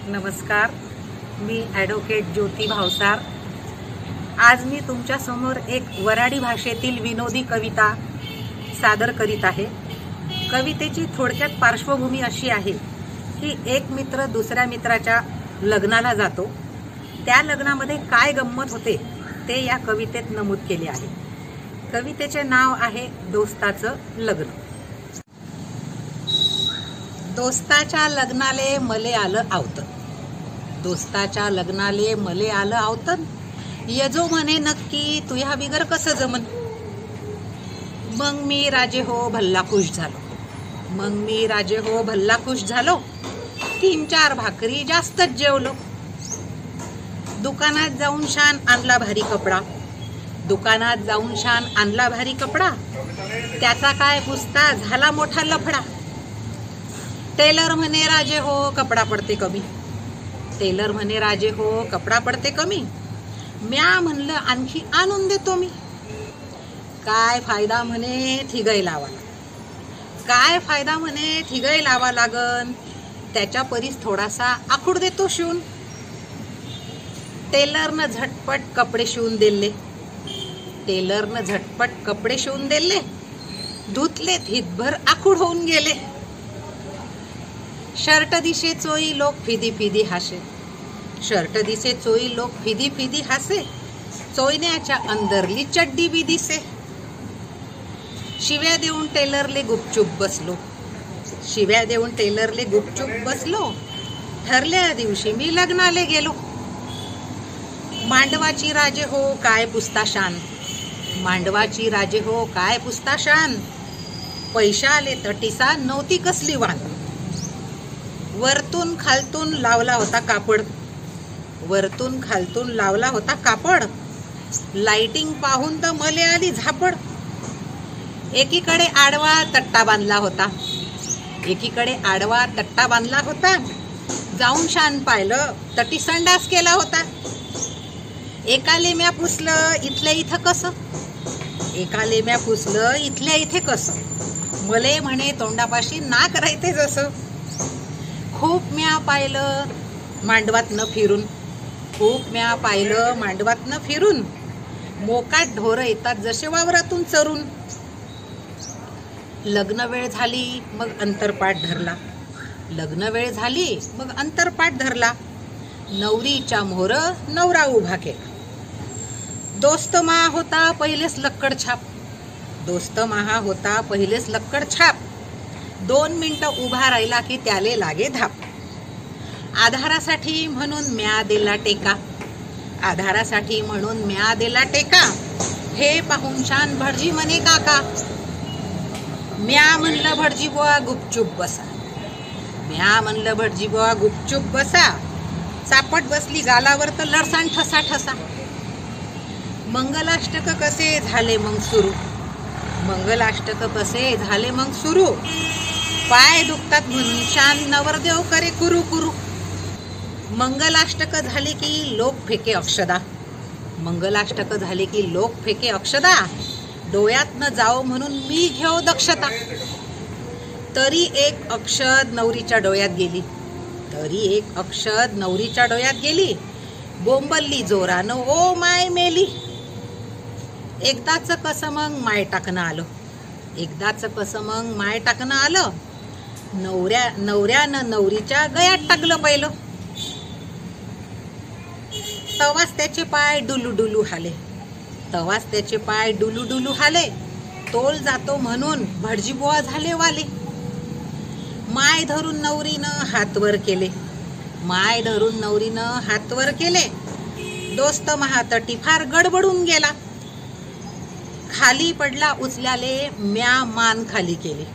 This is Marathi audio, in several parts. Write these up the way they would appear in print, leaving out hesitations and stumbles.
नमस्कार, मी ॲडव्होकेट ज्योती भावसार। आज मी तुमच्या समोर एक वऱ्हाडी भाषेतील विनोदी कविता सादर करीत आहे। कवितेची थोडक्यात पार्श्वभूमी अशी आहे की एक मित्र दुसऱ्या मित्राच्या लग्नाला जातो। त्या लग्नामध्ये काय गंमत होते ते या कवितेत नमूद केले आहे। कवितेचे नाव आहे दोस्ताचं लग्न। दोस्ताच्या लग्नाले मले आलं आवतन, दोस्ताच्या लग्नाले मले आलं आवतन, यजो म्हणे नक्की तुया बिगर कसं जमन। मग मी राजे हो भल्ला खुश झालो, मग मी राजे हो भल्ला खुश झालो, 3-4 भाकरी जास्तच जेवलो। दुकानात जाऊन शान आणला भारी कपडा, दुकानात जाऊन शान आणला भारी कपडा, त्याचा काय पुसता झाला मोठा लफडा। टेलर म्हणे राजे हो कपडा पडते कमी, टेलर म्हणे राजे हो कपडा पडते कमी, म्या म्हणलं आणखी आणून देतो मी। काय फायदा म्हणे ठिगई लावा, काय फायदा म्हणे ठिगई लावा लागन, त्याच्या परीस थोडासा आखूड देतो शिवून। टेलरनं झटपट कपडे शिवून दिले, टेलरनं झटपट कपडे शिवून दिले, धुतले हितभर आखूड होऊन गेले। शर्ट दिसे चोई लोक फिदी फिदी हासे, शर्ट दिसे चोई लोक फिदी फिदी हासे, चोयण्याच्या अंदरली चड्डी बी दिसे। शिव्या देऊन टेलरले गुपचूप बसलो, शिव्या देऊन टेलरले गुपचूप बसलो, ठरल्या दिवशी मी लग्नाले गेलो। मांडवाची राजे हो काय पुसता शान, मांडवाची राजे हो काय पुसता शान, पैशाले तटीसा नव्हती कसली वान। वरतून खालतून लावला होता कापड, वरतून खालतून लावला होता कापड, लाइटिंग पाहून तर मले आली झापड। एकीकडे आडवा तट्टा बांधला होता, एकीकडे आडवा तट्टा बांधला होता, जाऊन शान पाहिलं तटी संडास केला होता। एकाले म्या पुसलं इथल्या इथं कसं, एकाले म्या पुसलं इथल्या इथे कसं, मले म्हणे तोंडापाशी नाक राहते जसं। खूप म्या पाहिलं मांडवात न फिरून, खूप म्या पाहिलं मांडवात न फिरून, मोकाट ढोरं येतात जसे वावरातून चरून। लग्न वेळ झाली मग अंतरपाठ धरला, लग्न वेळ झाली मग अंतरपाठ धरला, नवरीच्या मोहर नवरा उभा केला। दोस्त महा होता पहिलेच लक्कड छाप, दोस्त महा होता पहिलेच लक्कड छाप, 2 मिनिटं उभा राहिला की त्याले लागे धाप। आधारासाठी म्हणून म्या दिला टेका, आधारासाठी म्हणून म्या दिला टेका, हे पाहून शान भटजी म्हणे काका। म्या म्हणलं भटजी बुवा गुपचूप बसा, म्या म्हणलं भटजी बुवा गुपचूप बसा, चापट बसली गालावर तर लडसाण ठसा ठसा। मंगलाष्टक कसे झाले मग सुरू, मंगलाष्टक कसे झाले मग सुरू, पाय दुखतात म्हणून शान नवरदेव करे कुरू कुरू। मंगलाष्टक झाले की लोक फेके अक्षदा, मंगलाष्टक झाले की लोक फेके अक्षदा, डोळ्यात न जाओ म्हणून मी घेऊ दक्षता। तरी एक अक्षद नवरीच्या डोळ्यात गेली, तरी एक अक्षद नवरीच्या डोळ्यात गेली, बोंबलली जोरानं ओ माय मेली। एकदाच कसं मग माय टाकणं आलं, एकदाच कसं मग माय टाकणं आलं, नवऱ्यानं नवरीच्या गळ्यात टाकलं पहिलं। तवाच त्याचे पाय डुलू डुलू हाले, तवाच त्याचे पाय डुलू डुलू हाले, तोल जातो म्हणून भटजी बुवा झाले वाले। माय धरून नवरीनं हातवर केले, माय धरून नवरीनं हातवर केले, दोस्त महातटी फार गडबडून गेला। खाली पडला उचल्याले म्या मान खाली केली,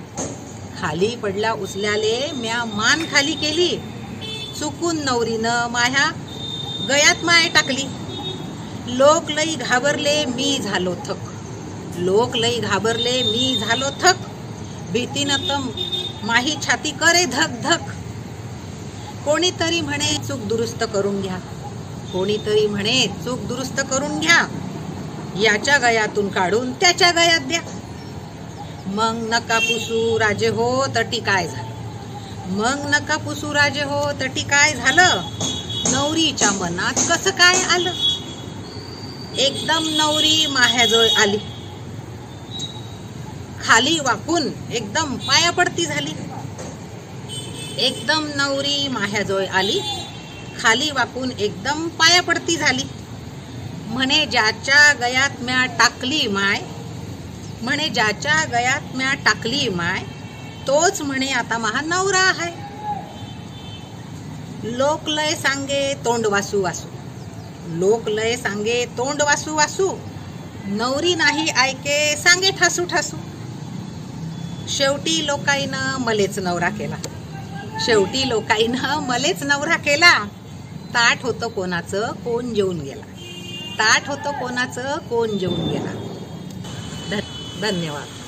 खाली पडला उचल्याले म्या मान खाली केली, चुकून नवरीनं माया गळ्यात माय टाकली। लोक लई घाबरले मी झालो थक, लोक लई घाबरले मी झालो थक, भीतीनं तर माही छाती करे धक धक। कोणीतरी म्हणे चूक दुरुस्त करून घ्या, कोणीतरी म्हणे चूक दुरुस्त करून घ्या, याच्या गळ्यातून काढून त्याच्या गळ्यात द्या। मग नका पुसू राजे हो तटी काय झालं, मग नका पुसू राजे हो तटी काय झालं, नवरीच्या मनात कसं काय आलं. एकदम नवरी माह्याजवळ आली, खाली वाकून एकदम पाया पडती झाली. एकदम नवरी माह्याजवळ आली, खाली वाकून एकदम पाया पडती झाली. म्हणे ज्याच्या गयात म्या टाकली माय, म्हणे ज्याच्या गयात म्या टाकली माय, तोच म्हणे आता महा नवरा आहे. लोक लय सांगे तोंड वासू वासू, लोक लय सांगे तोंड वासू वासू, नवरी नाही ऐके सांगे ठासू ठासू. शेवटी लोकाईनं मलेच नवरा केला, शेवटी लोकाईनं मलेच नवरा केला. ताट होतं कोणाचं कोण जेवून गेला, ताट होतं कोणाचं कोण जेवून गेला. धन्यवाद.